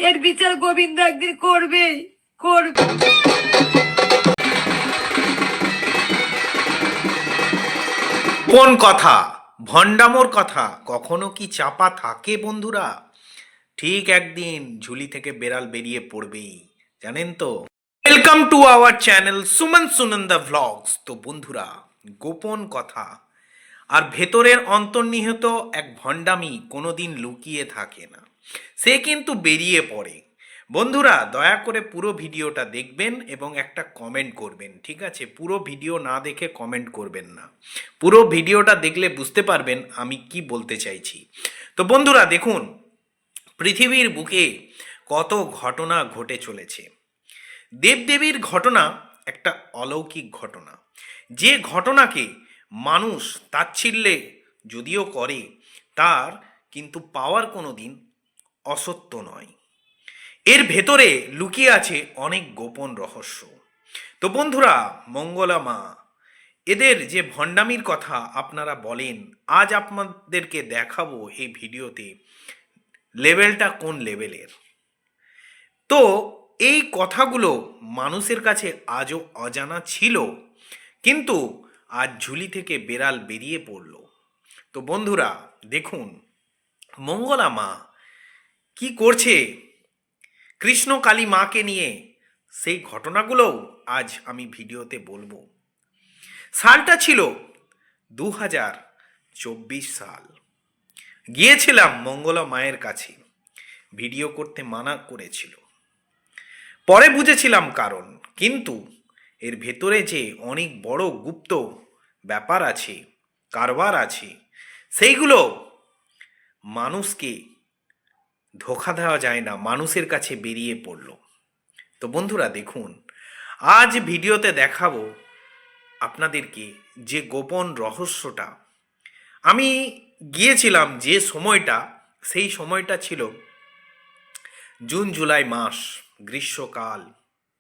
এর বিচার গোবিন্দ একদিন করবে করবে। কোন কথা, ভণ্ডামোর কথা কখনো কি চাপা থাকে বন্ধুরা? ঠিক একদিন ঝুলি থেকে বেড়াল বেরিয়ে পড়বেই, জানেন তো। Welcome to our channel Suman Sunanda vlogs. তো বন্ধুরা, গোপন কথা আর ভেতরের অন্তর্নিহিত এক ভণ্ডামি কোনোদিন লুকিয়ে থাকে না, সে কিন্তু বেরিয়ে পড়ে। বন্ধুরা, দয়া করে পুরো ভিডিওটা দেখবেন এবং একটা কমেন্ট করবেন, ঠিক আছে? পুরো ভিডিও না দেখে কমেন্ট করবেন না, পুরো ভিডিওটা দেখলে বুঝতে পারবেন আমি কি বলতে চাইছি। তো বন্ধুরা দেখুন, পৃথিবীর বুকে কত ঘটনা ঘটে চলেছে। দেবদেবীর ঘটনা একটা অলৌকিক ঘটনা, যে ঘটনাকে মানুষ তাচ্ছিল্যে যদিও করে, তার কিন্তু পাওয়ার কোনো দিন অসত্য নয়। এর ভেতরে লুকিয়ে আছে অনেক গোপন রহস্য। তো বন্ধুরা, মঙ্গলা মা, এদের যে ভণ্ডামির কথা আপনারা বলেন, আজ আপনাদেরকে দেখাবো এই ভিডিওতে লেভেলটা কোন লেভেলের। তো এই কথাগুলো মানুষের কাছে আজও অজানা ছিল, কিন্তু আজ ঝুলি থেকে বেড়াল বেরিয়ে পড়ল। তো বন্ধুরা দেখুন, মঙ্গলা মা কি করছে কৃষ্ণ কালী মাকে নিয়ে, সেই ঘটনাগুলোও আজ আমি ভিডিওতে বলবো। সালটা ছিল 2024 সাল। গিয়েছিলাম মঙ্গলা মায়ের কাছে, ভিডিও করতে মানা করেছিল। পরে বুঝেছিলাম কারণ, কিন্তু এর ভেতরে যে অনেক বড় গুপ্ত ব্যাপার আছে, কারবার আছে, সেইগুলো মানুষকে ধোঁকা দেওয়া যায় না, মানুষের কাছে বেরিয়ে পড়ল। তো বন্ধুরা দেখুন, আজ ভিডিওতে দেখাবো আপনাদেরকে যে গোপন রহস্যটা। আমি গিয়েছিলাম যে সময়টা, সেই সময়টা ছিল জুন জুলাই মাস, গ্রীষ্মকাল,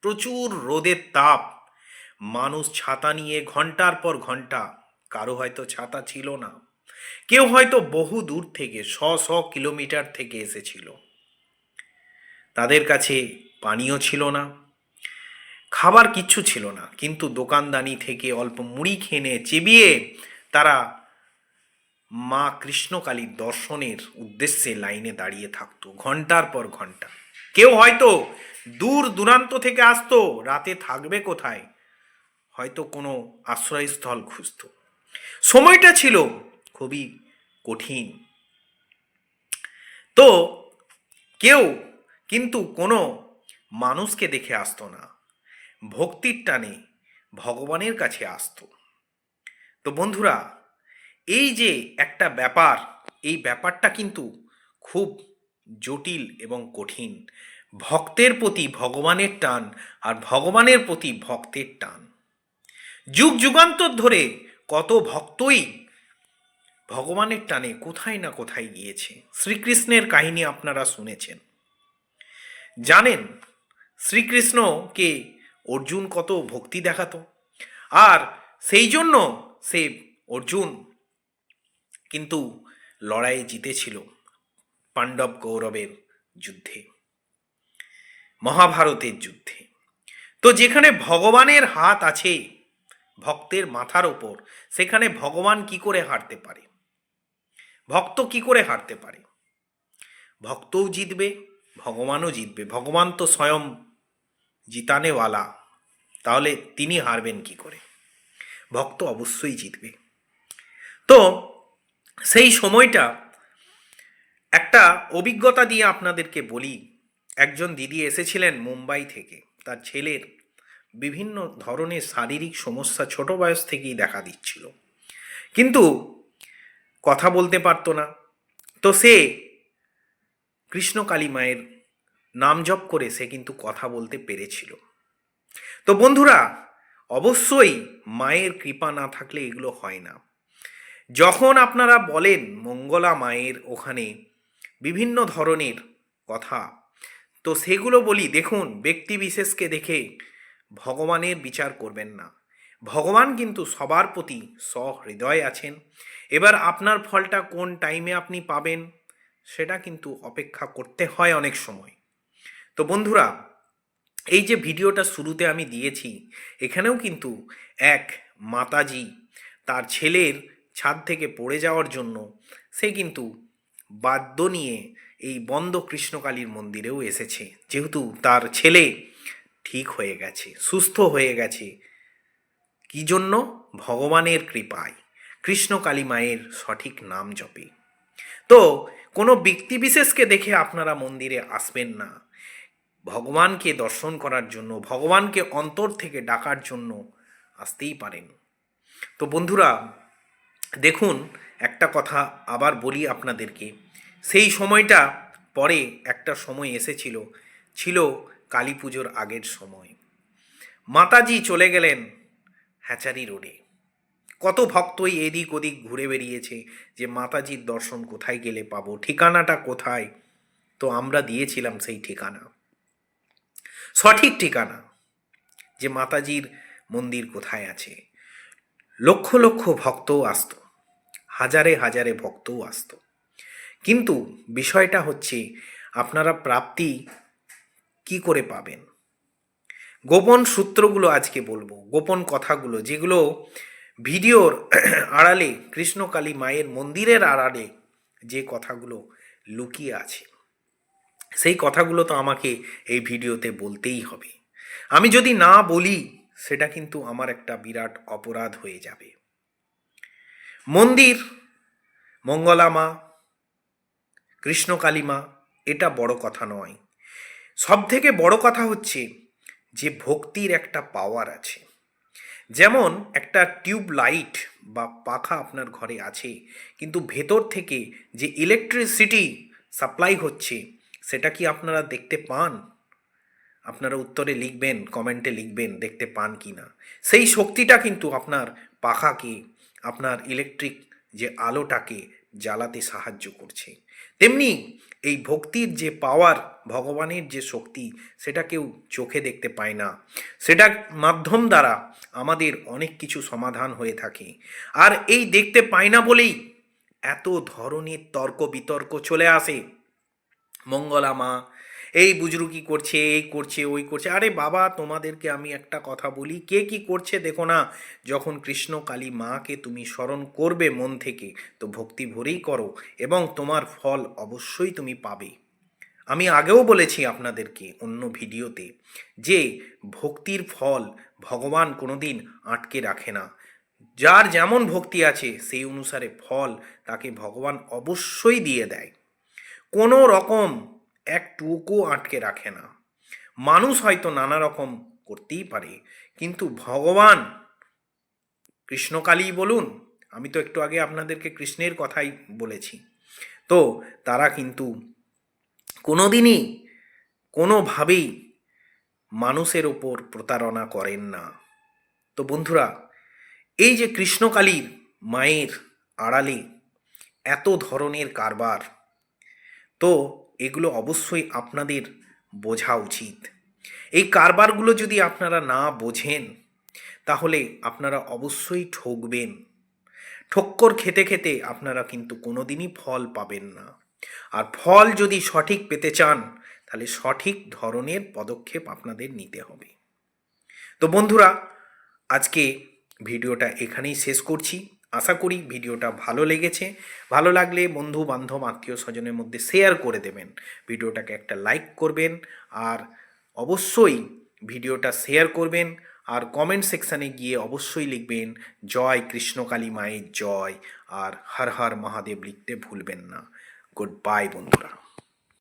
প্রচুর রোদের তাপ। মানুষ ছাতা নিয়ে ঘন্টার পর ঘন্টা, কারো হয়তো ছাতা ছিল না, কেউ হয়তো বহু দূর থেকে 100 কিলোমিটার থেকে এসেছিল। তাদের কাছে পানীয় ছিল না, খাবার কিচ্ছু ছিল না, কিন্তু দোকানদানি থেকে অল্প মুড়ি খেয়ে চিবিয়ে তারা মা কৃষ্ণকালীর দর্শনের উদ্দেশ্যে লাইনে দাঁড়িয়ে থাকতো ঘন্টার পর ঘন্টা। কেউ হয়তো দূর দূরান্ত থেকে আসতো, রাতে থাকবে কোথায়, হয়তো কোনো আশ্রয়স্থল খুঁজত। সময়টা ছিল খুবই কঠিন। তো কেউ কিন্তু কোনো মানুষকে দেখে আসতো না, ভক্তির টানে ভগবানের কাছে আসতো। তো বন্ধুরা, এই যে একটা ব্যাপার, এই ব্যাপারটা কিন্তু খুব জটিল এবং কঠিন। ভক্তের প্রতি ভগবানের টান, আর ভগবানের প্রতি ভক্তের টান। যুগ যুগান্তর ধরে কত ভক্তই ভগবানের টানে কোথায় না কোথায় গিয়েছে। শ্রীকৃষ্ণের কাহিনী আপনারা শুনেছেন, জানেন শ্রীকৃষ্ণকে অর্জুন কত ভক্তি দেখাতো, আর সেই জন্য সে অর্জুন কিন্তু লড়াইয়ে জিতেছিল পাণ্ডব কৌরবের যুদ্ধে, মহাভারতের যুদ্ধে। তো যেখানে ভগবানের হাত আছে ভক্তের মাথার ওপর, সেখানে ভগবান কি করে হারতে পারে? ভক্ত কি করে হারতে পারে? ভক্তও জিতবে, ভগবানও জিতবে। ভগবান তো স্বয়ং জিতানেওয়ালা, তাহলে তিনি হারবেন কি করে? ভক্ত অবশ্যই জিতবে। তো সেই সময়টা একটা অভিজ্ঞতা দিয়ে আপনাদেরকে বলি। একজন দিদি এসেছিলেন মুম্বাই থেকে, তার ছেলের বিভিন্ন ধরনের শারীরিক সমস্যা ছোট বয়স থেকেই দেখা দিচ্ছিল, কিন্তু কথা বলতে পারতো না। তো সে কৃষ্ণকালী মায়ের নাম জপ করে সে কিন্তু কথা বলতে পেরেছিল। তো বন্ধুরা, অবশ্যই মায়ের কৃপা না থাকলে এগুলো হয় না। যখন আপনারা বলেন মঙ্গলা মায়ের ওখানে বিভিন্ন ধরনের কথা, তো সেগুলো বলি, দেখুন ব্যক্তি বিশেষকে দেখে ভগবানের বিচার করবেন না। ভগবান কিন্তু সবার প্রতি সহৃদয় আছেন। এবার আপনার ফলটা কোন টাইমে আপনি পাবেন সেটা কিন্তু অপেক্ষা করতে হয় অনেক সময়। তো বন্ধুরা, এই যে ভিডিওটা শুরুতে আমি দিয়েছি, এখানেও কিন্তু এক মাতাজি তার ছেলের ছাদ থেকে পড়ে যাওয়ার জন্য সে কিন্তু বাদ্য নিয়ে এই বন্ধ কৃষ্ণকালীর মন্দিরেও এসেছে, যেহেতু তার ছেলে ঠিক হয়ে গেছে, সুস্থ হয়ে গেছে। কি জন্য? ভগবানের কৃপায়, কৃষ্ণকালী মায়ের সঠিক নাম জপে। তো কোনো ব্যক্তিবিশেষকে দেখে আপনারা মন্দিরে আসবেন না, ভগবানকে দর্শন করার জন্য, ভগবানকে অন্তর থেকে ডাকার জন্য আসতেই পারেন। তো বন্ধুরা, দেখুন, একটা কথা আবার বলি আপনাদেরকে, সেই সময়টা পরে একটা সময় এসেছিল, ছিল কালী পুজোর আগের সময়। মাতাজি চলে গেলেন হ্যাচারি রোডে। কত ভক্তই এদিক ওদিক ঘুরে বেরিয়েছে যে মাতাজির দর্শন কোথায় গেলে পাবো, ঠিকানাটা কোথায়। তো আমরা দিয়েছিলাম সেই ঠিকানা, সঠিক ঠিকানা, যে মাতাজির মন্দির কোথায় আছে। লক্ষ লক্ষ ভক্তও আসতো, হাজারে হাজারে ভক্তও আসতো। কিন্তু বিষয়টা হচ্ছে, আপনারা প্রাপ্তি কি করে পাবেন? গোপন সূত্রগুলো আজকে বলবো, গোপন কথাগুলো, যেগুলো ভিডিওর আড়ালে, কৃষ্ণকালী মায়ের মন্দিরের আড়ালে যে কথাগুলো লুকিয়ে আছে, সেই কথাগুলো তো আমাকে এই ভিডিওতে বলতেই হবে। আমি যদি না বলি, সেটা কিন্তু আমার একটা বিরাট অপরাধ হয়ে যাবে। মন্দির, মঙ্গলা মা, কৃষ্ণকালী মা, এটা বড় কথা নয়। সব থেকে বড় কথা হচ্ছে যে ভক্তির একটা পাওয়ার আছে। যেমন একটা টিউব লাইট বা পাখা আপনার ঘরে আছে, কিন্তু ভেতর থেকে যে ইলেকট্রিসিটি সাপ্লাই হচ্ছে, সেটা কি আপনারা দেখতে পান? আপনারা উত্তরে লিখবেন, কমেন্টে লিখবেন দেখতে পান কি না। সেই শক্তিটা কিন্তু আপনার পাখাকে, আপনার ইলেকট্রিক যে আলোটাকে জ্বালাতে সাহায্য করছে। তেমনি এই ভক্তির যে পাওয়ার, ভগবানের যে শক্তি, সেটা কেউ চোখে দেখতে পায় না। সেটার মাধ্যম দ্বারা আমাদের অনেক কিছু সমাধান হয়ে থাকে। আর এই দেখতে পায় না বলেই এত ধরনের তর্ক বিতর্ক চলে আসে। মঙ্গলা মা এই বুজরুকি করছে, এই করছে, ওই করছে। আরে বাবা, তোমাদেরকে আমি একটা কথা বলি, কে কি করছে দেখো না। যখন কৃষ্ণ কালী মাকে তুমি স্মরণ করবে মন থেকে, তো ভক্তি ভরেই করো, এবং তোমার ফল অবশ্যই তুমি পাবে। আমি আগেও বলেছি আপনাদেরকে অন্য ভিডিওতে, যে ভক্তির ফল ভগবান কোনোদিন আটকে রাখে না। যার যেমন ভক্তি আছে সেই অনুসারে ফল তাকে ভগবান অবশ্যই দিয়ে দেয়, কোনো রকম একটুকু আটকে রাখে না। মানুষ হয়তো নানা রকম করতেই পারে, কিন্তু ভগবান, কৃষ্ণকালী বলুন, আমি তো একটু আগে আপনাদেরকে কৃষ্ণের কথাই বলেছি, তো তারা কিন্তু কোনোদিনই কোনোভাবেই মানুষের ওপর প্রতারণা করেন না। তো বন্ধুরা, এই যে কৃষ্ণকালীর মায়ের আড়ালে এত ধরনের কারবার, তো এগুলো অবশ্যই আপনাদের বোঝা উচিত। এই কারবারগুলো যদি আপনারা না বোঝেন, তাহলে আপনারা অবশ্যই ঠকবেন। ঠক্কর খেতে খেতে আপনারা কিন্তু কোনোদিনই ফল পাবেন না। আর ফল যদি সঠিক পেতে চান, তাহলে সঠিক ধরনের পদক্ষেপ আপনাদের নিতে হবে। তো বন্ধুরা, আজকে ভিডিওটা এখানেই শেষ করছি। আশা করি ভিডিওটা ভালো লেগেছে। ভালো লাগলে বন্ধু বান্ধব আত্মীয় স্বজনের মধ্যে শেয়ার করে দেবেন, ভিডিওটাকে একটা লাইক করবেন, আর অবশ্যই ভিডিওটা শেয়ার করবেন। আর কমেন্ট সেকশানে গিয়ে অবশ্যই লিখবেন জয় কৃষ্ণকালী মায়ের জয়, আর হর হর মহাদেব লিখতে ভুলবেন না। গুড বাই বন্ধুরা।